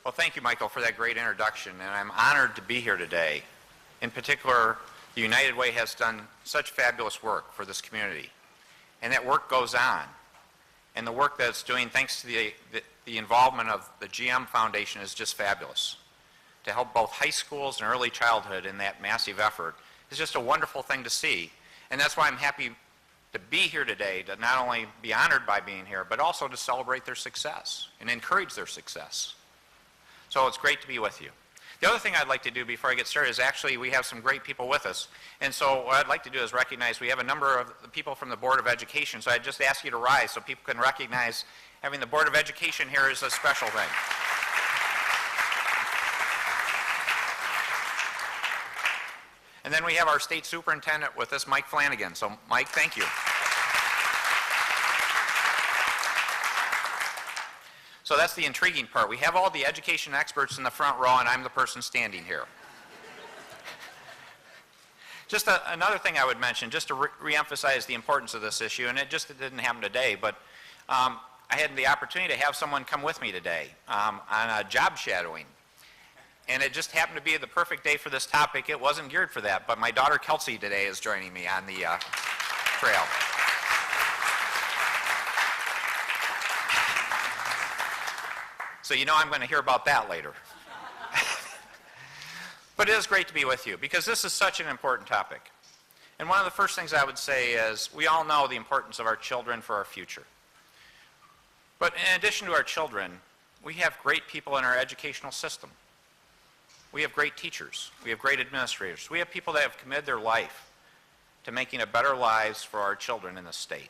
Well, thank you, Michael, for that great introduction, and I'm honored to be here today. In particular, the United Way has done such fabulous work for this community, and that work goes on. And the work that it's doing, thanks to the involvement of the GM Foundation, is just fabulous. To help both high schools and early childhood in that massive effort is just a wonderful thing to see. And that's why I'm happy to be here today, to not only be honored by being here, but also to celebrate their success and encourage their success. So it's great to be with you. The other thing I'd like to do before I get started is actually we have some great people with us. And so what I'd like to do is recognize we have a number of people from the Board of Education. So I'd just ask you to rise so people can recognize having the Board of Education here is a special thing. And then we have our state superintendent with us, Mike Flanagan. So Mike, thank you. So that's the intriguing part. We have all the education experts in the front row, and I'm the person standing here. Just another thing I would mention, just to reemphasize the importance of this issue, and it didn't happen today, but I had the opportunity to have someone come with me today on a job shadowing. And it just happened to be the perfect day for this topic. It wasn't geared for that, but my daughter Kelsey today is joining me on the trail. So you know I'm going to hear about that later. But it is great to be with you because this is such an important topic. And one of the first things I would say is we all know the importance of our children for our future. But in addition to our children, we have great people in our educational system. We have great teachers. We have great administrators. We have people that have committed their life to making a better lives for our children in this state.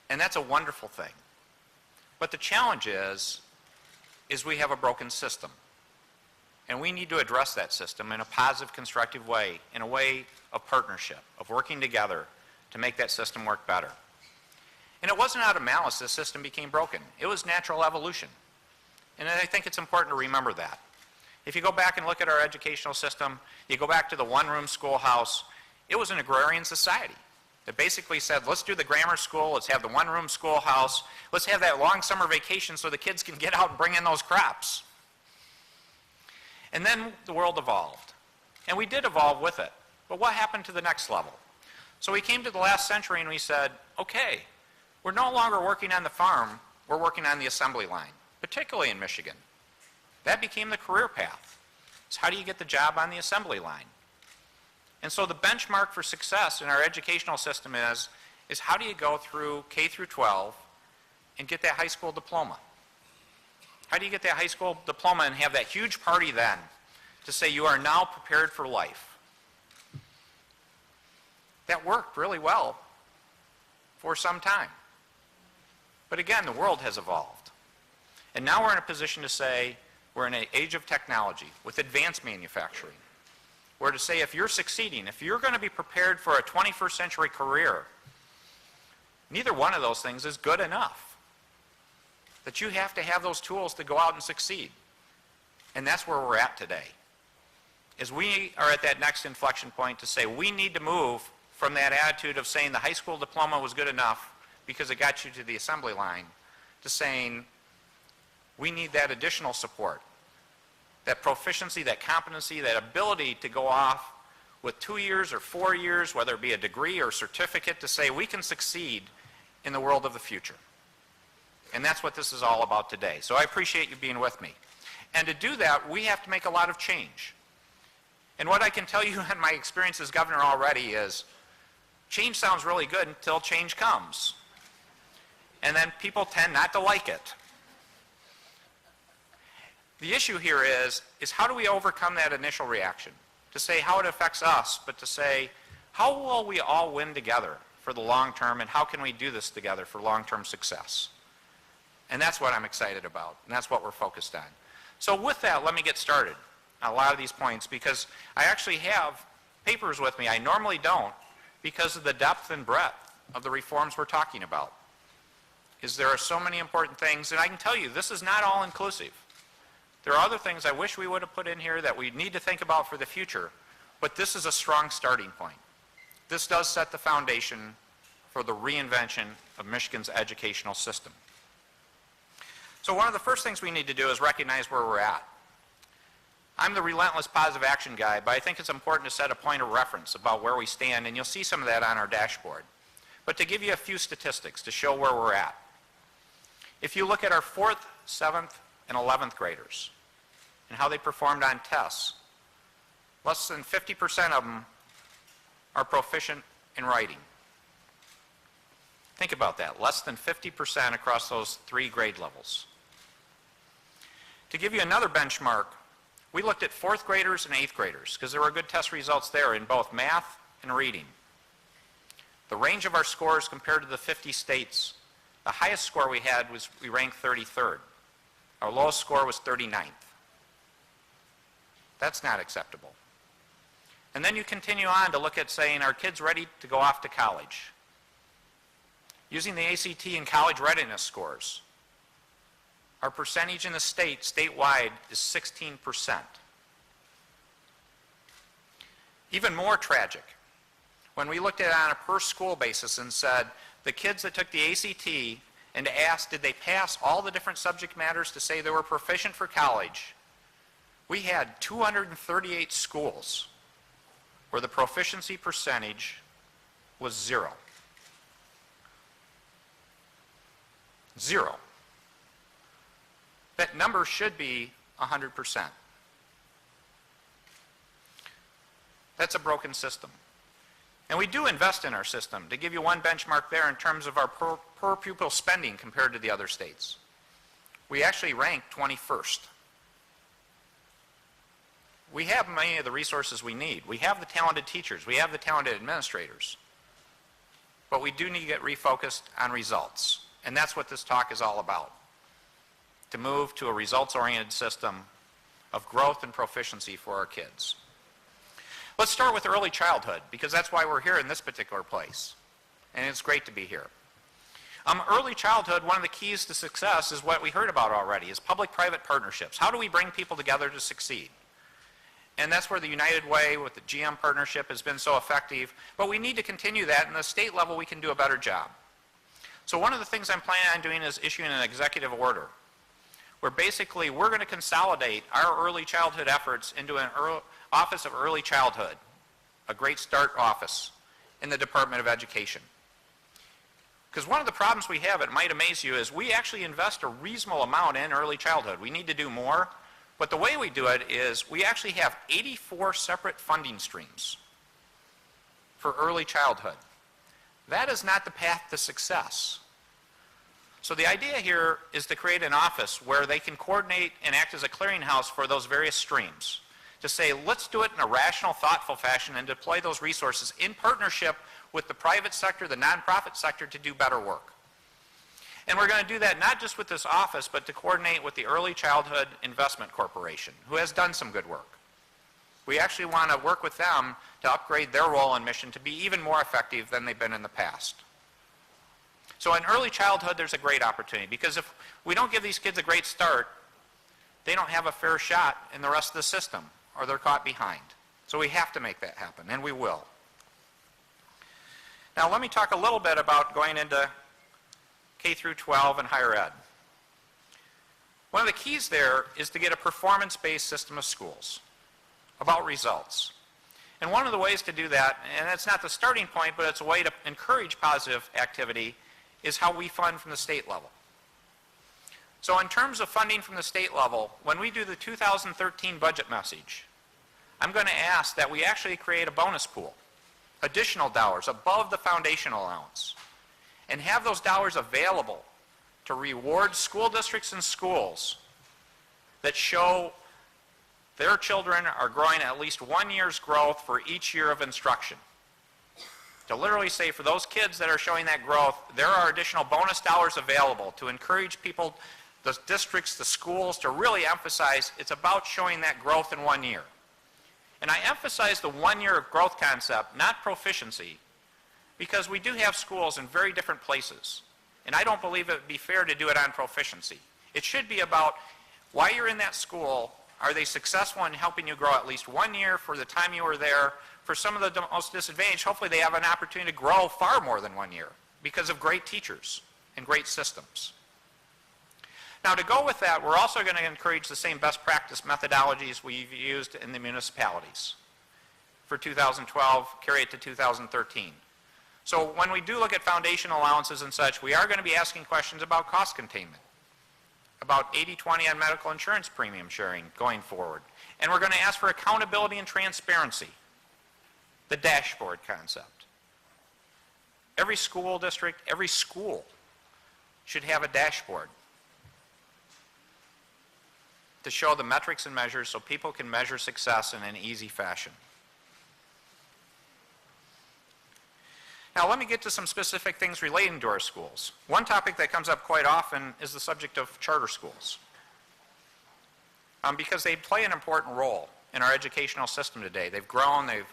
And that's a wonderful thing. But the challenge is we have a broken system. And we need to address that system in a positive, constructive way, in a way of partnership, of working together to make that system work better. And it wasn't out of malice this system became broken. It was natural evolution. And I think it's important to remember that. If you go back and look at our educational system, you go back to the one-room schoolhouse, it was an agrarian society. It basically said, let's do the grammar school, let's have the one-room schoolhouse, let's have that long summer vacation so the kids can get out and bring in those crops. And then the world evolved. And we did evolve with it. But what happened to the next level? So we came to the last century and we said, okay, we're no longer working on the farm, we're working on the assembly line, particularly in Michigan. That became the career path. It's how do you get the job on the assembly line? And so the benchmark for success in our educational system is how do you go through K through 12 and get that high school diploma? How do you get that high school diploma and have that huge party then to say you are now prepared for life? That worked really well for some time. But again, the world has evolved. And now we're in a position to say we're in an age of technology with advanced manufacturing. Where to say if you're succeeding, if you're going to be prepared for a 21st century career, neither one of those things is good enough. That you have to have those tools to go out and succeed. And that's where we're at today. Is we are at that next inflection point to say we need to move from that attitude of saying the high school diploma was good enough because it got you to the assembly line to saying we need that additional support. That proficiency, that competency, that ability to go off with 2 years or 4 years, whether it be a degree or certificate, to say we can succeed in the world of the future. And that's what this is all about today. So I appreciate you being with me. And to do that, we have to make a lot of change. And what I can tell you in my experience as governor already is change sounds really good until change comes. And then people tend not to like it. The issue here is how do we overcome that initial reaction? To say how it affects us, but to say how will we all win together for the long term and how can we do this together for long-term success? And that's what I'm excited about, and that's what we're focused on. So with that, let me get started on a lot of these points because I actually have papers with me. I normally don't because of the depth and breadth of the reforms we're talking about. There are so many important things, and I can tell you this is not all inclusive. There are other things I wish we would have put in here that we need to think about for the future, but this is a strong starting point. This does set the foundation for the reinvention of Michigan's educational system. So one of the first things we need to do is recognize where we're at. I'm the relentless positive action guy, but I think it's important to set a point of reference about where we stand, and you'll see some of that on our dashboard. But to give you a few statistics to show where we're at. If you look at our 4th, 7th, and 11th graders and how they performed on tests, less than 50% of them are proficient in writing. Think about that, less than 50% across those 3 grade levels. To give you another benchmark, we looked at 4th graders and 8th graders because there were good test results there in both math and reading. The range of our scores compared to the 50 states, the highest score we had was we ranked 33rd. Our lowest score was 39th. That's not acceptable. And then you continue on to look at saying, are kids ready to go off to college? Using the ACT and college readiness scores, our percentage in the statewide, is 16%. Even more tragic, when we looked at it on a per school basis and said, the kids that took the ACT and asked, did they pass all the different subject matters to say they were proficient for college, we had 238 schools where the proficiency percentage was 0. 0. That number should be 100%. That's a broken system. And we do invest in our system. To give you one benchmark there in terms of our per pupil spending compared to the other states, we actually rank 21st. We have many of the resources we need. We have the talented teachers. We have the talented administrators. But we do need to get refocused on results. And that's what this talk is all about. To move to a results-oriented system of growth and proficiency for our kids. Let's start with early childhood, because that's why we're here in this particular place. And it's great to be here. Early childhood, one of the keys to success is what we heard about already, is public-private partnerships. How do we bring people together to succeed? And that's where the United Way with the GM partnership has been so effective. But we need to continue that, and at the state level we can do a better job. So one of the things I'm planning on doing is issuing an executive order, where basically we're going to consolidate our early childhood efforts into an Office of Early Childhood, a great start office in the Department of Education. Because one of the problems we have, it might amaze you, is we actually invest a reasonable amount in early childhood. We need to do more, but the way we do it is we actually have 84 separate funding streams for early childhood. That is not the path to success. So the idea here is to create an office where they can coordinate and act as a clearinghouse for those various streams. To say, let's do it in a rational, thoughtful fashion and deploy those resources in partnership with the private sector, the nonprofit sector, to do better work. And we're going to do that not just with this office, but to coordinate with the Early Childhood Investment Corporation, who has done some good work. We actually want to work with them to upgrade their role and mission to be even more effective than they've been in the past. So in early childhood, there's a great opportunity, because if we don't give these kids a great start, they don't have a fair shot in the rest of the system, or they're caught behind. So we have to make that happen, and we will. Now let me talk a little bit about going into K through 12 and higher ed. One of the keys there is to get a performance-based system of schools, about results. And one of the ways to do that, and it's not the starting point, but it's a way to encourage positive activity, is how we fund from the state level. So in terms of funding from the state level, when we do the 2013 budget message, I'm going to ask that we actually create a bonus pool, additional dollars above the foundation allowance, and have those dollars available to reward school districts and schools that show their children are growing at least 1 year's growth for each year of instruction. To literally say, for those kids that are showing that growth, there are additional bonus dollars available to encourage people, the districts, the schools, to really emphasize it's about showing that growth in 1 year. And I emphasize the 1 year growth concept, not proficiency, because we do have schools in very different places. And I don't believe it would be fair to do it on proficiency. It should be about why you're in that school. Are they successful in helping you grow at least 1 year for the time you were there? For some of the most disadvantaged, hopefully they have an opportunity to grow far more than 1 year because of great teachers and great systems. Now, to go with that, we're also going to encourage the same best practice methodologies we've used in the municipalities for 2012, carry it to 2013. So when we do look at foundation allowances and such, we are going to be asking questions about cost containment, about 80-20 on medical insurance premium sharing going forward. And we're going to ask for accountability and transparency, the dashboard concept. Every school district, every school should have a dashboard to show the metrics and measures so people can measure success in an easy fashion. Now let me get to some specific things relating to our schools. One topic that comes up quite often is the subject of charter schools, because they play an important role in our educational system today. They've grown, they've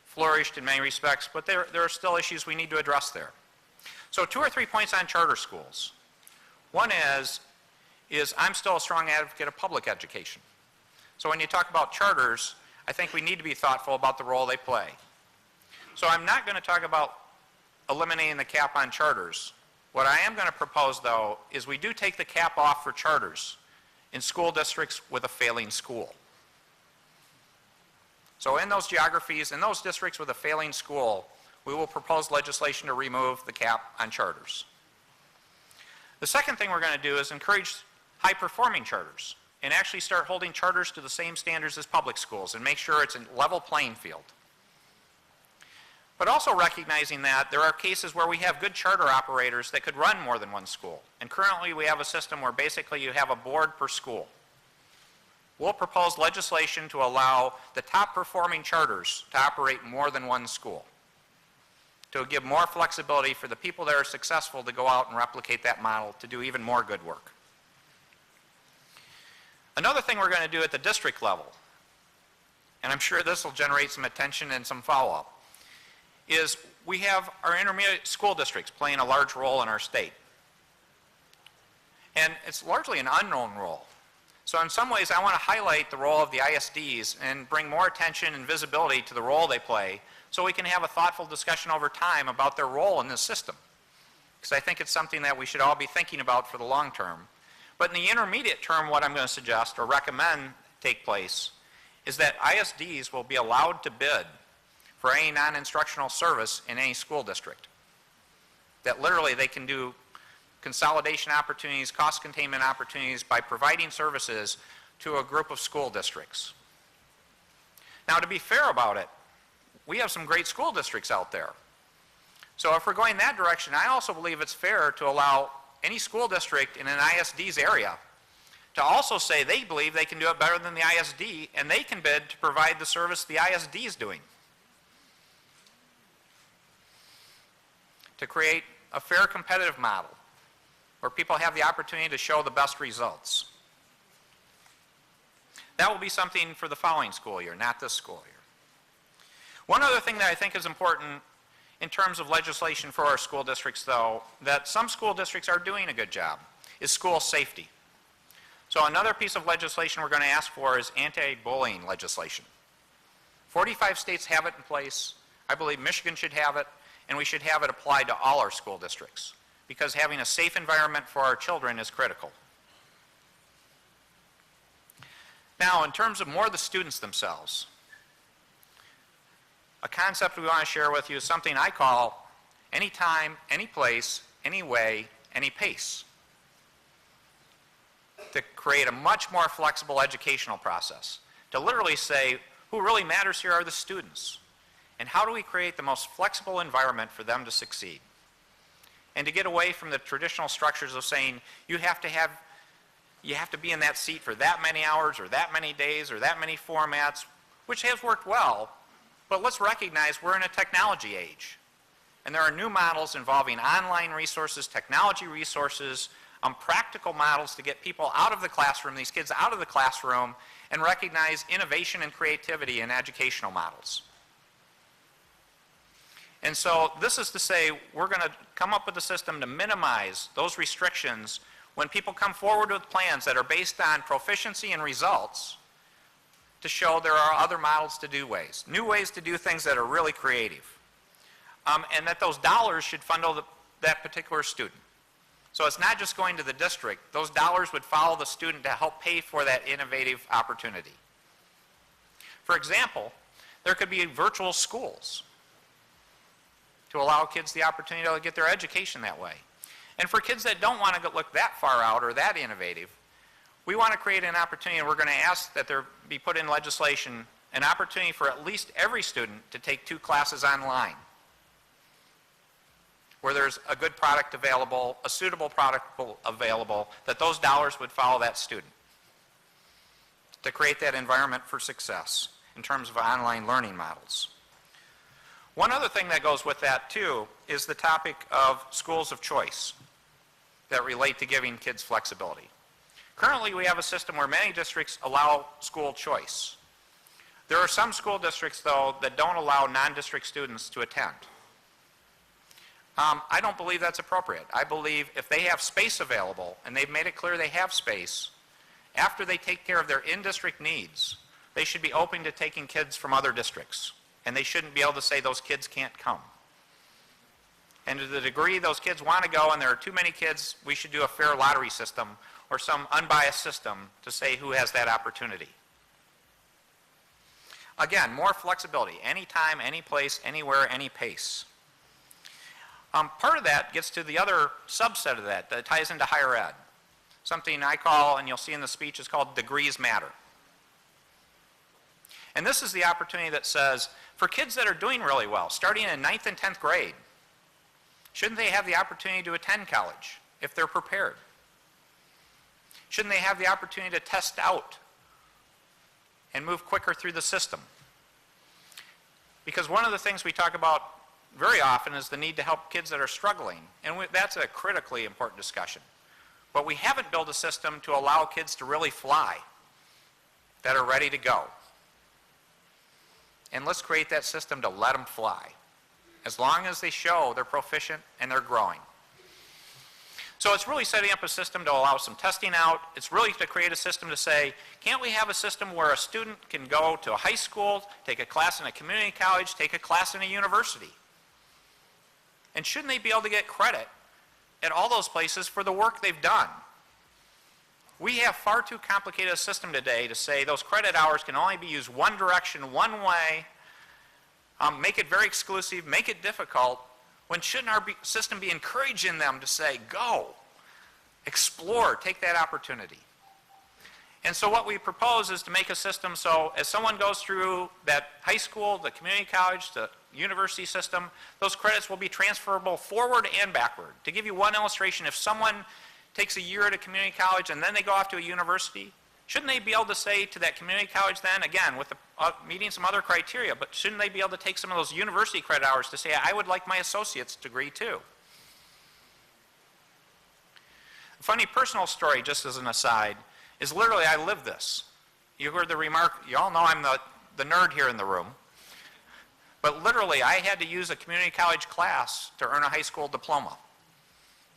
flourished in many respects, but there are still issues we need to address there. So 2 or 3 points on charter schools. One is I'm still a strong advocate of public education. So when you talk about charters, I think we need to be thoughtful about the role they play. So I'm not going to talk about eliminating the cap on charters. What I am going to propose, though, is we do take the cap off for charters in school districts with a failing school. So in those geographies, in those districts with a failing school, we will propose legislation to remove the cap on charters. The second thing we're going to do is encourage high-performing charters and actually start holding charters to the same standards as public schools and make sure it's a level playing field. But also recognizing that there are cases where we have good charter operators that could run more than one school. And currently we have a system where basically you have a board per school. We'll propose legislation to allow the top performing charters to operate more than one school, to give more flexibility for the people that are successful to go out and replicate that model to do even more good work. Another thing we're going to do at the district level, and I'm sure this will generate some attention and some follow-up, is we have our intermediate school districts playing a large role in our state. And it's largely an unknown role. So in some ways I want to highlight the role of the ISDs and bring more attention and visibility to the role they play so we can have a thoughtful discussion over time about their role in this system. Because I think it's something that we should all be thinking about for the long term. But in the intermediate term, what I'm going to suggest or recommend take place is that ISDs will be allowed to bid for any non-instructional service in any school district. That literally they can do consolidation opportunities, cost containment opportunities by providing services to a group of school districts. Now, to be fair about it, we have some great school districts out there. So if we're going that direction, I also believe it's fair to allow any school district in an ISD's area to also say they believe they can do it better than the ISD, and they can bid to provide the service the ISD is doing, to create a fair competitive model where people have the opportunity to show the best results. That will be something for the following school year, not this school year. One other thing that I think is important in terms of legislation for our school districts, though, that some school districts are doing a good job, is school safety. So another piece of legislation we're going to ask for is anti-bullying legislation. 45 states have it in place. I believe Michigan should have it, and we should have it applied to all our school districts, because having a safe environment for our children is critical. Now, in terms of more the students themselves, a concept we want to share with you is something I call anytime, any place, any way, any pace, to create a much more flexible educational process, to literally say who really matters here are the students, and how do we create the most flexible environment for them to succeed, and to get away from the traditional structures of saying you have to be in that seat for that many hours or that many days or that many formats, which has worked well. But let's recognize we're in a technology age, and there are new models involving online resources, technology resources, practical models to get people out of the classroom, these kids out of the classroom, and recognize innovation and creativity in educational models. And so this is to say we're going to come up with a system to minimize those restrictions when people come forward with plans that are based on proficiency and results, to show there are other models to do new ways to do things that are really creative. And that those dollars should funnel that particular student. So it's not just going to the district. Those dollars would follow the student to help pay for that innovative opportunity. For example, there could be virtual schools to allow kids the opportunity to get their education that way. And for kids that don't want to look that far out or that innovative, we want to create an opportunity, and we're going to ask that there be put in legislation an opportunity for at least every student to take 2 classes online, where there's a good product available, a suitable product available, that those dollars would follow that student to create that environment for success in terms of online learning models. One other thing that goes with that too is the topic of schools of choice that relate to giving kids flexibility. Currently we have a system where many districts allow school choice. There are some school districts though that don't allow non-district students to attend. I don't believe that's appropriate. I believe if they have space available and they've made it clear they have space, after they take care of their in-district needs, they should be open to taking kids from other districts. And they shouldn't be able to say those kids can't come. And to the degree those kids want to go and there are too many kids, we should do a fair lottery system or some unbiased system to say who has that opportunity. Again, more flexibility, anytime, any place, anywhere, any pace. Part of that gets to the other subset of that ties into higher ed. Something I call, and you'll see in the speech, is called degrees matter. And this is the opportunity that says, for kids that are doing really well, starting in 9th and 10th grade, shouldn't they have the opportunity to attend college if they're prepared? Shouldn't they have the opportunity to test out and move quicker through the system? Because one of the things we talk about very often is the need to help kids that are struggling, and that's a critically important discussion. But we haven't built a system to allow kids to really fly, that are ready to go. And let's create that system to let them fly, as long as they show they're proficient and they're growing. So it's really setting up a system to allow some testing out. It's really to create a system to say, can't we have a system where a student can go to a high school, take a class in a community college, take a class in a university? And shouldn't they be able to get credit at all those places for the work they've done? We have far too complicated a system today to say those credit hours can only be used one direction, one way, make it very exclusive, make it difficult, when shouldn't our system be encouraging them to say, go, explore, take that opportunity? And so what we propose is to make a system so as someone goes through that high school, the community college, the university system, those credits will be transferable forward and backward. To give you one illustration, if someone takes a year at a community college and then they go off to a university, shouldn't they be able to say to that community college then, again, with meeting some other criteria, but shouldn't they be able to take some of those university credit hours to say, I would like my associate's degree too? A funny personal story, just as an aside, is literally I live this. You heard the remark, you all know I'm the nerd here in the room, but literally I had to use a community college class to earn a high school diploma.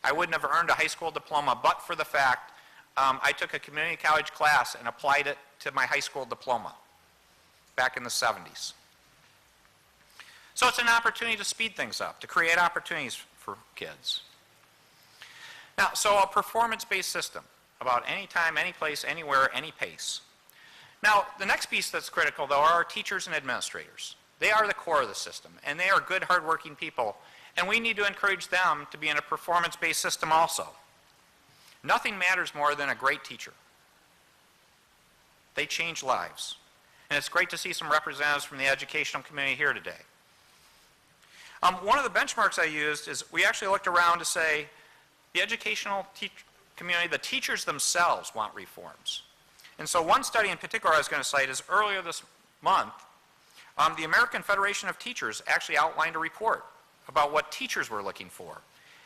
I wouldn't have earned a high school diploma but for the fact I took a community college class and applied it to my high school diploma back in the 70s. So it's an opportunity to speed things up, to create opportunities for kids. Now, so a performance-based system about any time, any place, anywhere, any pace. Now, the next piece that's critical, though, are our teachers and administrators. They are the core of the system, and they are good, hardworking people, and we need to encourage them to be in a performance-based system also. Nothing matters more than a great teacher. They change lives. And it's great to see some representatives from the educational community here today. One of the benchmarks I used is we actually looked around to say the educational community, the teachers themselves want reforms. And so one study in particular I was going to cite is earlier this month, the American Federation of Teachers actually outlined a report about what teachers were looking for.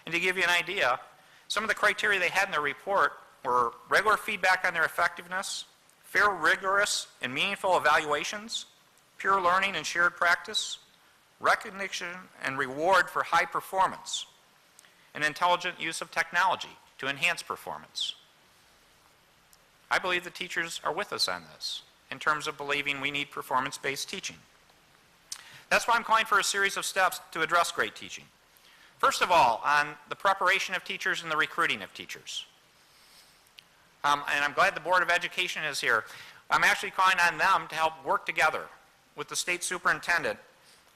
And to give you an idea, some of the criteria they had in their report were regular feedback on their effectiveness, fair, rigorous, and meaningful evaluations, pure learning and shared practice, recognition and reward for high performance, and intelligent use of technology to enhance performance. I believe the teachers are with us on this in terms of believing we need performance-based teaching. That's why I'm calling for a series of steps to address great teaching. First of all, on the preparation of teachers and the recruiting of teachers. And I'm glad the Board of Education is here. I'm actually calling on them to help work together with the state superintendent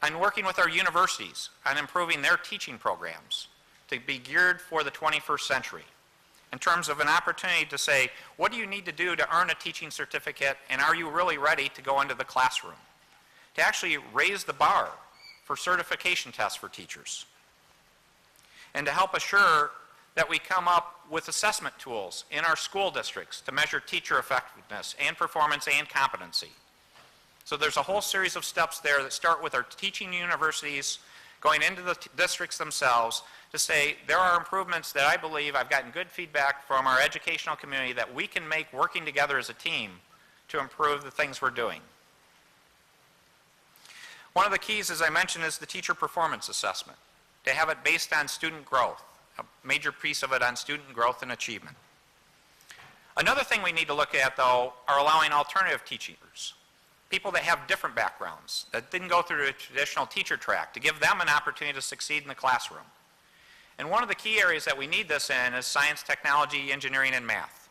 on working with our universities on improving their teaching programs to be geared for the 21st century in terms of an opportunity to say, what do you need to do to earn a teaching certificate, and are you really ready to go into the classroom? To actually raise the bar for certification tests for teachers, and to help assure that we come up with assessment tools in our school districts to measure teacher effectiveness and performance and competency. So there's a whole series of steps there that start with our teaching universities going into the districts themselves to say there are improvements that I believe I've gotten good feedback from our educational community that we can make working together as a team to improve the things we're doing. One of the keys, as I mentioned, is the teacher performance assessment, to have it based on student growth, a major piece of it on student growth and achievement. Another thing we need to look at, though, are allowing alternative teachers, people that have different backgrounds, that didn't go through the traditional teacher track, to give them an opportunity to succeed in the classroom. And one of the key areas that we need this in is science, technology, engineering, and math.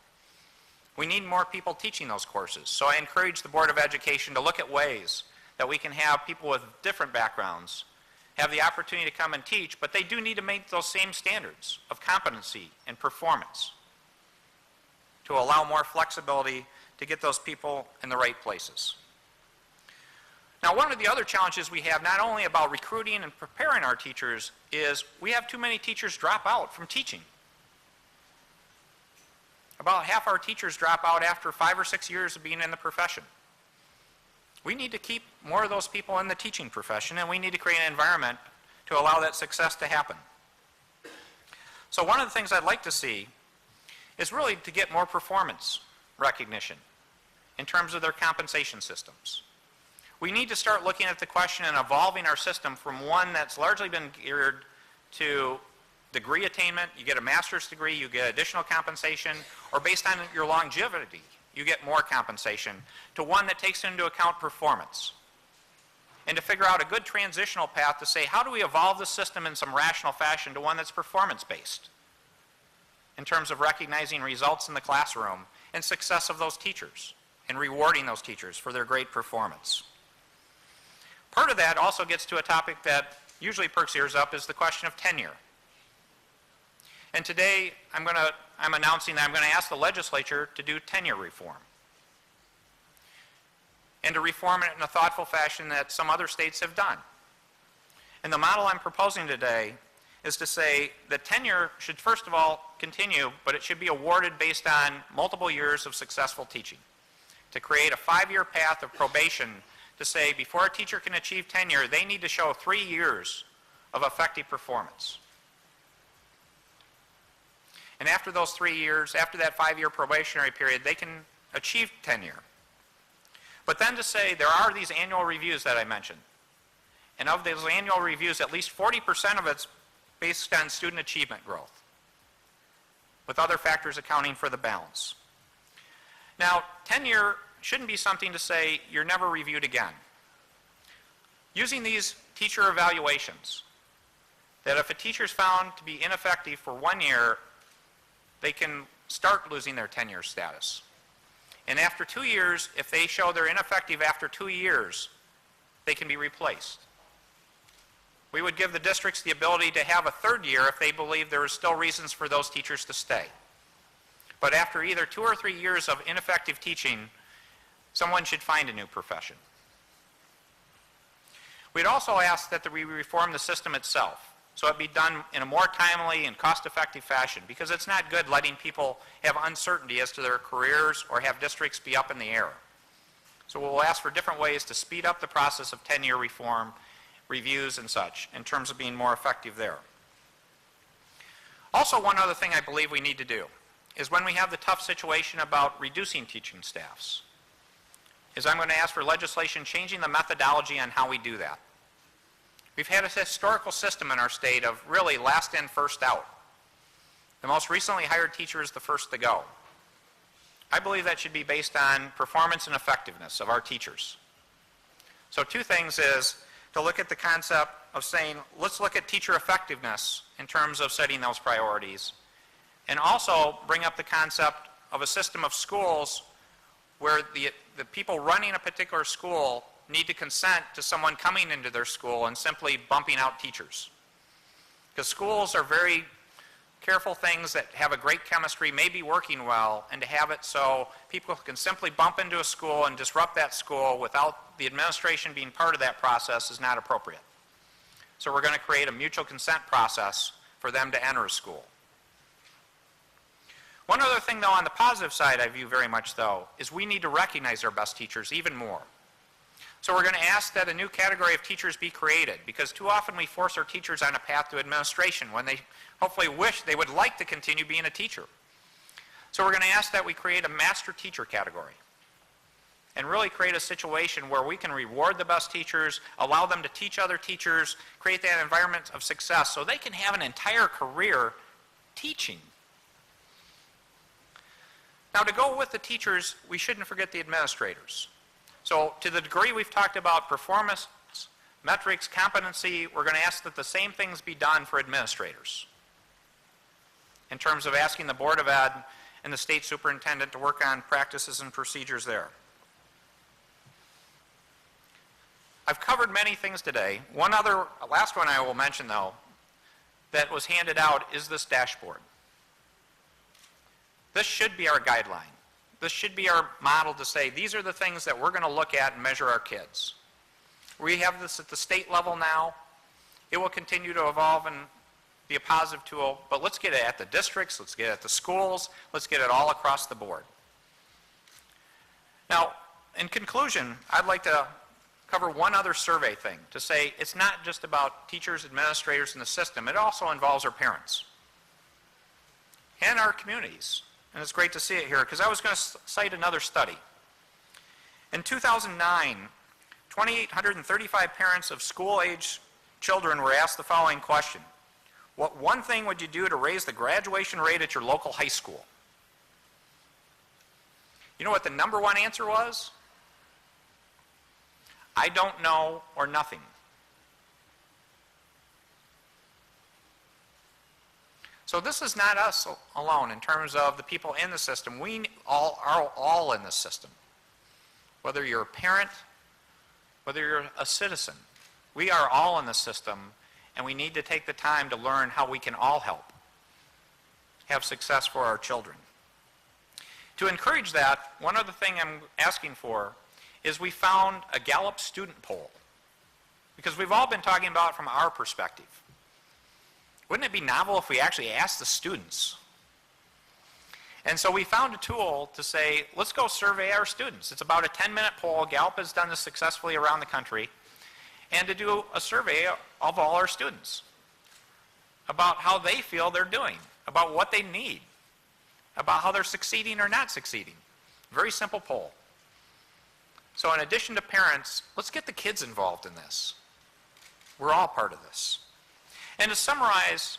We need more people teaching those courses. So I encourage the Board of Education to look at ways that we can have people with different backgrounds have the opportunity to come and teach, but they do need to meet those same standards of competency and performance to allow more flexibility to get those people in the right places. Now, one of the other challenges we have, not only about recruiting and preparing our teachers, is we have too many teachers drop out from teaching. About half our teachers drop out after 5 or 6 years of being in the profession. We need to keep more of those people in the teaching profession, and we need to create an environment to allow that success to happen. So one of the things I'd like to see is really to get more performance recognition in terms of their compensation systems. We need to start looking at the question and evolving our system from one that's largely been geared to degree attainment. You get a master's degree, you get additional compensation, or based on your longevity, you get more compensation, to one that takes into account performance. And to figure out a good transitional path to say, how do we evolve the system in some rational fashion to one that's performance-based in terms of recognizing results in the classroom and success of those teachers and rewarding those teachers for their great performance. Part of that also gets to a topic that usually perks ears up, is the question of tenure. And today, I'm announcing that I'm going to ask the legislature to do tenure reform, and to reform it in a thoughtful fashion that some other states have done. And the model I'm proposing today is to say that tenure should first of all continue, but it should be awarded based on multiple years of successful teaching, to create a 5-year path of probation to say before a teacher can achieve tenure, they need to show 3 years of effective performance. And after those 3 years, after that 5-year probationary period, they can achieve tenure. But then to say there are these annual reviews that I mentioned. And of those annual reviews, at least 40% of it's based on student achievement growth, with other factors accounting for the balance. Now, tenure shouldn't be something to say you're never reviewed again. Using these teacher evaluations, that if a teacher is found to be ineffective for 1 year, they can start losing their tenure status. And after 2 years, if they show they're ineffective after 2 years, they can be replaced. We would give the districts the ability to have a 3rd year if they believe there are still reasons for those teachers to stay. But after either 2 or 3 years of ineffective teaching, someone should find a new profession. We'd also ask that we reform the system itself, so it be done in a more timely and cost-effective fashion, because it's not good letting people have uncertainty as to their careers or have districts be up in the air. So we'll ask for different ways to speed up the process of tenure reform, reviews and such, in terms of being more effective there. Also, one other thing I believe we need to do is when we have the tough situation about reducing teaching staffs, is I'm going to ask for legislation changing the methodology on how we do that. We've had a historical system in our state of really last in, first out. The most recently hired teacher is the first to go. I believe that should be based on performance and effectiveness of our teachers. So 2 things is to look at the concept of saying, let's look at teacher effectiveness in terms of setting those priorities, and also bring up the concept of a system of schools where the people running a particular school need to consent to someone coming into their school and simply bumping out teachers. Because schools are very careful things that have a great chemistry, may be working well, and to have it so people can simply bump into a school and disrupt that school without the administration being part of that process is not appropriate. So we're going to create a mutual consent process for them to enter a school. One other thing, though, on the positive side I view very much, though, is we need to recognize our best teachers even more. So we're going to ask that a new category of teachers be created, because too often we force our teachers on a path to administration when they hopefully wish they would like to continue being a teacher. So we're going to ask that we create a master teacher category and really create a situation where we can reward the best teachers, allow them to teach other teachers, create that environment of success so they can have an entire career teaching. Now, to go with the teachers, we shouldn't forget the administrators. So to the degree we've talked about performance, metrics, competency, we're going to ask that the same things be done for administrators in terms of asking the Board of Ed and the state superintendent to work on practices and procedures there. I've covered many things today. Last one I will mention, though, that was handed out is this dashboard. This should be our guideline. This should be our model to say these are the things that we're going to look at and measure our kids. We have this at the state level now. It will continue to evolve and be a positive tool, but let's get it at the districts, let's get it at the schools, let's get it all across the board. Now, in conclusion, I'd like to cover one other survey thing to say it's not just about teachers, administrators, and the system. It also involves our parents and our communities. And it's great to see it here because I was going to cite another study. In 2009, 2,835 parents of school-age children were asked the following question. What one thing would you do to raise the graduation rate at your local high school? You know what the number one answer was? I don't know, or nothing. So this is not us alone in terms of the people in the system. We are all in the system. Whether you're a parent, whether you're a citizen, we are all in the system, and we need to take the time to learn how we can all help have success for our children. To encourage that, one other thing I'm asking for is we found a Gallup student poll, because we've all been talking about it from our perspective. Wouldn't it be novel if we actually asked the students? And so we found a tool to say, let's go survey our students. It's about a 10-minute poll. Gallup has done this successfully around the country. And to do a survey of all our students about how they feel they're doing, about what they need, about how they're succeeding or not succeeding. Very simple poll. So in addition to parents, let's get the kids involved in this. We're all part of this. And to summarize,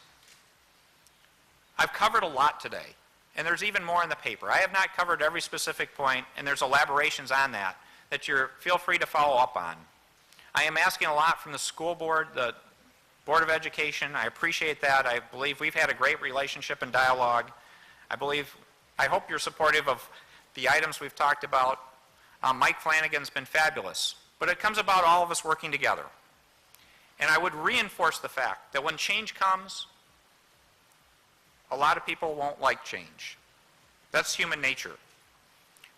I've covered a lot today, and there's even more in the paper. I have not covered every specific point, and there's elaborations on that feel free to follow up on. I am asking a lot from the school board, the Board of Education. I appreciate that. I believe we've had a great relationship and dialogue. I hope you're supportive of the items we've talked about. Mike Flanagan's been fabulous, but it comes about all of us working together. And I would reinforce the fact that when change comes, a lot of people won't like change. That's human nature.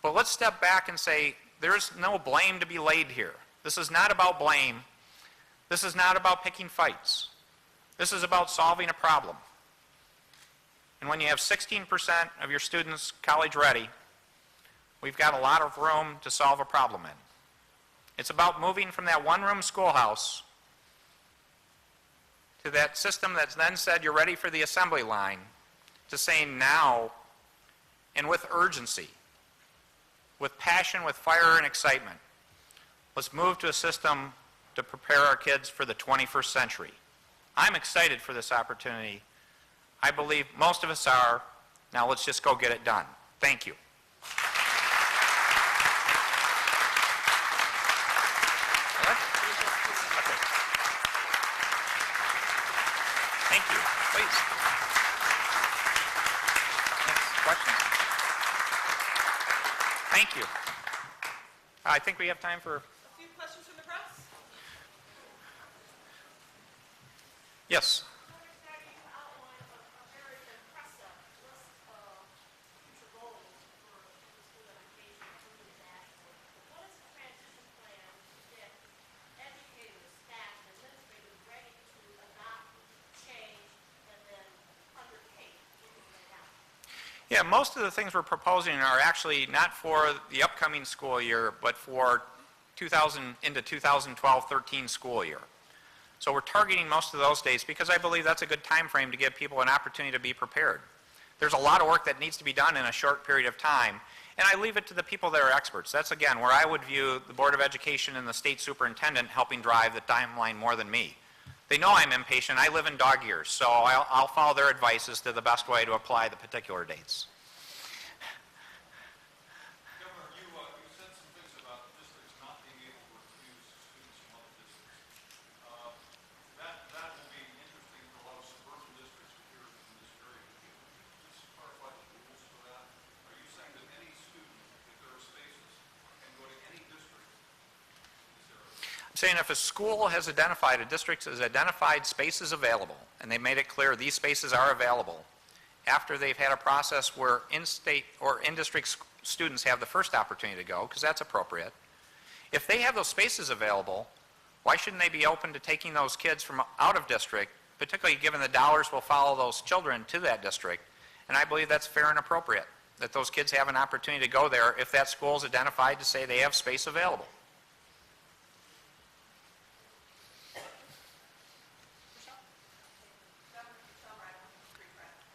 But let's step back and say, there's no blame to be laid here. This is not about blame. This is not about picking fights. This is about solving a problem. And when you have 16% of your students college ready, we've got a lot of room to solve a problem in. It's about moving from that one-room schoolhouse to that system that's then said you're ready for the assembly line, to saying now, and with urgency, with passion, with fire and excitement, let's move to a system to prepare our kids for the 21st century. I'm excited for this opportunity. I believe most of us are. Now let's just go get it done. Thank you. Okay. Thank you. I think we have time for... A few questions from the press? Yes. Yeah, most of the things we're proposing are actually not for the upcoming school year, but for 2012-13 school year. So we're targeting most of those dates because I believe that's a good time frame to give people an opportunity to be prepared. There's a lot of work that needs to be done in a short period of time, and I leave it to the people that are experts. That's, again, where I would view the Board of Education and the state superintendent helping drive the timeline more than me. They know I'm impatient. I live in dog years, so I'll follow their advice as to the best way to apply the particular dates. Governor, you said some things about districts not being able to refuse students from other districts. That will be interesting for a lot of suburban districts here in this area. Can you just clarify the rules for that? Are you saying that any student, if there are spaces, can go to any district in this area? I'm saying if a school has identified, a district has identified spaces available, and they made it clear these spaces are available, after they've had a process where in-state or in-district students have the first opportunity to go, because that's appropriate. If they have those spaces available, why shouldn't they be open to taking those kids from out of district, particularly given the dollars will follow those children to that district? And I believe that's fair and appropriate, that those kids have an opportunity to go there if that school is identified to say they have space available.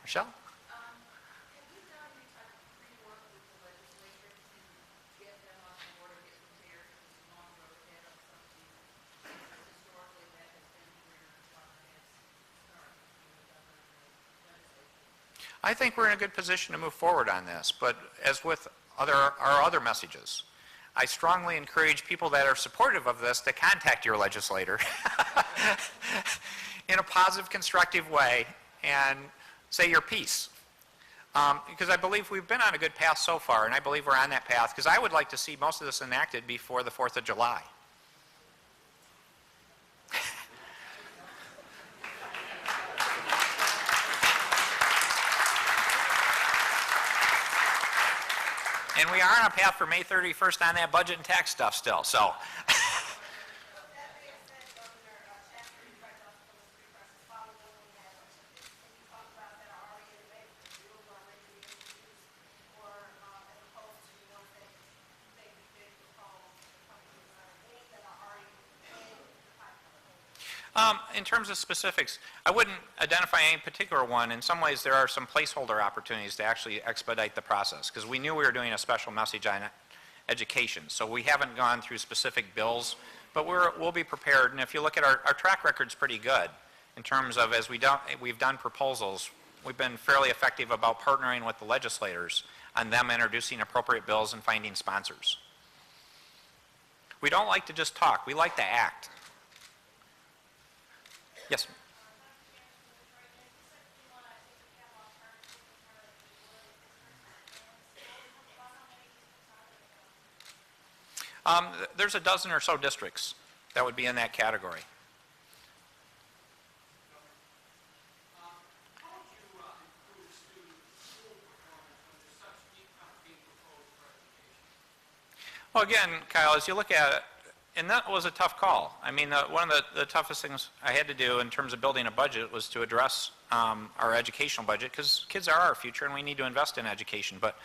Michelle? Have you done any type of pre-work with the legislature to get them on board or get prepared for this long road ahead of something? Historically, that has been where department heads start, the governor and the legislature. I think we're in a good position to move forward on this, but as with our other messages, I strongly encourage people that are supportive of this to contact your legislator in a positive, constructive way and say your piece. Because I believe we've been on a good path so far, and I believe we're on that path, because I would like to see most of this enacted before the 4th of July. And we are on a path for May 31st on that budget and tax stuff still, so. In terms of specifics, I wouldn't identify any particular one. In some ways, there are some placeholder opportunities to actually expedite the process, because we knew we were doing a special message on education. So we haven't gone through specific bills, but we'll be prepared. And if you look at our track record's pretty good in terms of, as we've done proposals, we've been fairly effective about partnering with the legislators on them introducing appropriate bills and finding sponsors. We don't like to just talk, we like to act. Yes? There's a dozen or so districts that would be in that category. How would you improve student school performance when there's such deep being proposed for education? Well, again, Kyle, as you look at it, and that was a tough call. I mean, one of the toughest things I had to do in terms of building a budget was to address our educational budget, because kids are our future and we need to invest in education. But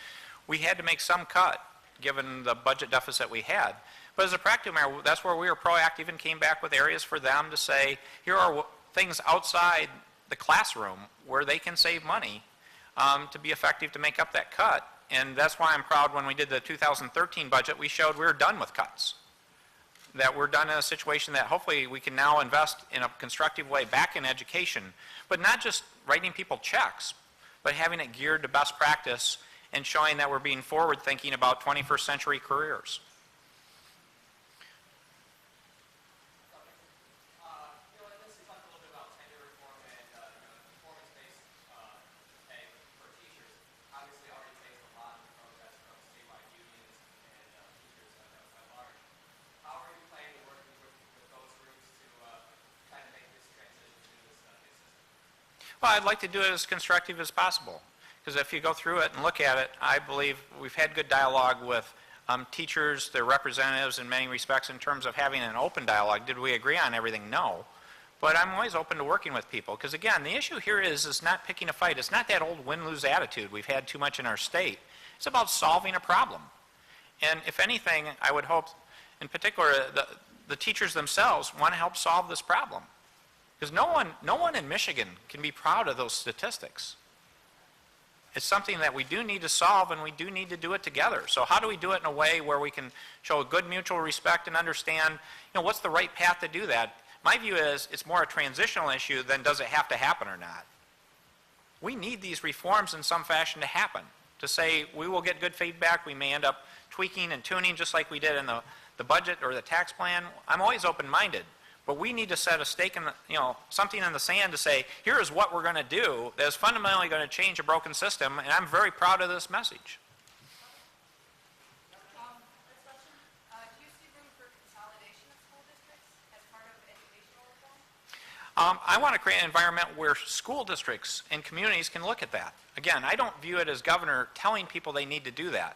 we had to make some cut given the budget deficit we had. But as a practical matter, that's where we were proactive and came back with areas for them to say, here are things outside the classroom where they can save money to be effective to make up that cut. And that's why I'm proud when we did the 2013 budget, we showed we were done with cuts. That we're done in a situation that hopefully we can now invest in a constructive way back in education, but not just writing people checks, but having it geared to best practice and showing that we're being forward thinking about 21st century careers. Well, I'd like to do it as constructive as possible, because if you go through it and look at it, I believe we've had good dialogue with teachers, their representatives in many respects in terms of having an open dialogue. Did we agree on everything? No. But I'm always open to working with people, because again, the issue here is not picking a fight. It's not that old win-lose attitude we've had too much in our state. It's about solving a problem. And if anything, I would hope, in particular, the teachers themselves want to help solve this problem. Because no one in Michigan can be proud of those statistics. It's something that we do need to solve, and we do need to do it together. So how do we do it in a way where we can show a good mutual respect and understand, what's the right path to do that? My view is it's more a transitional issue than does it have to happen or not. We need these reforms in some fashion to happen. To say we will get good feedback, we may end up tweaking and tuning just like we did in the budget or the tax plan. I'm always open-minded. But we need to set a stake in something in the sand to say, here is what we're going to do that is fundamentally going to change a broken system, and I'm very proud of this message. Next question. Do you see room for consolidation of school districts as part of educational reform? I want to create an environment where school districts and communities can look at that. Again, I don't view it as governor telling people they need to do that.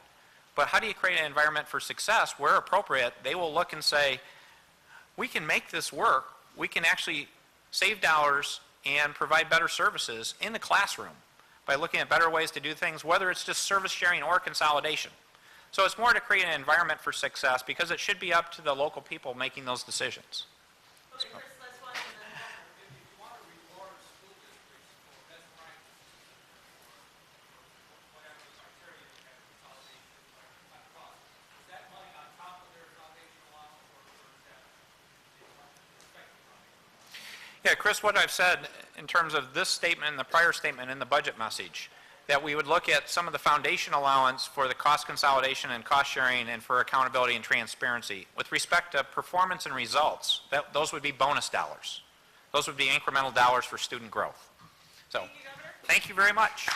But how do you create an environment for success where appropriate, they will look and say, we can make this work. We can actually save dollars and provide better services in the classroom by looking at better ways to do things, whether it's just service sharing or consolidation. So it's more to create an environment for success, because it should be up to the local people making those decisions. Okay, Chris, last one, and then If you want to reward school districts for best practices, or whatever the criteria you have, consolidation, cut costs, is that money on top of their foundation allowance, or is that expected money? Yeah, Chris, what I've said in terms of this statement and the prior statement in the budget message, that we would look at some of the foundation allowance for the cost consolidation and cost sharing and for accountability and transparency. With respect to performance and results, those would be bonus dollars. Those would be incremental dollars for student growth. So, thank you, Governor. thank you very much.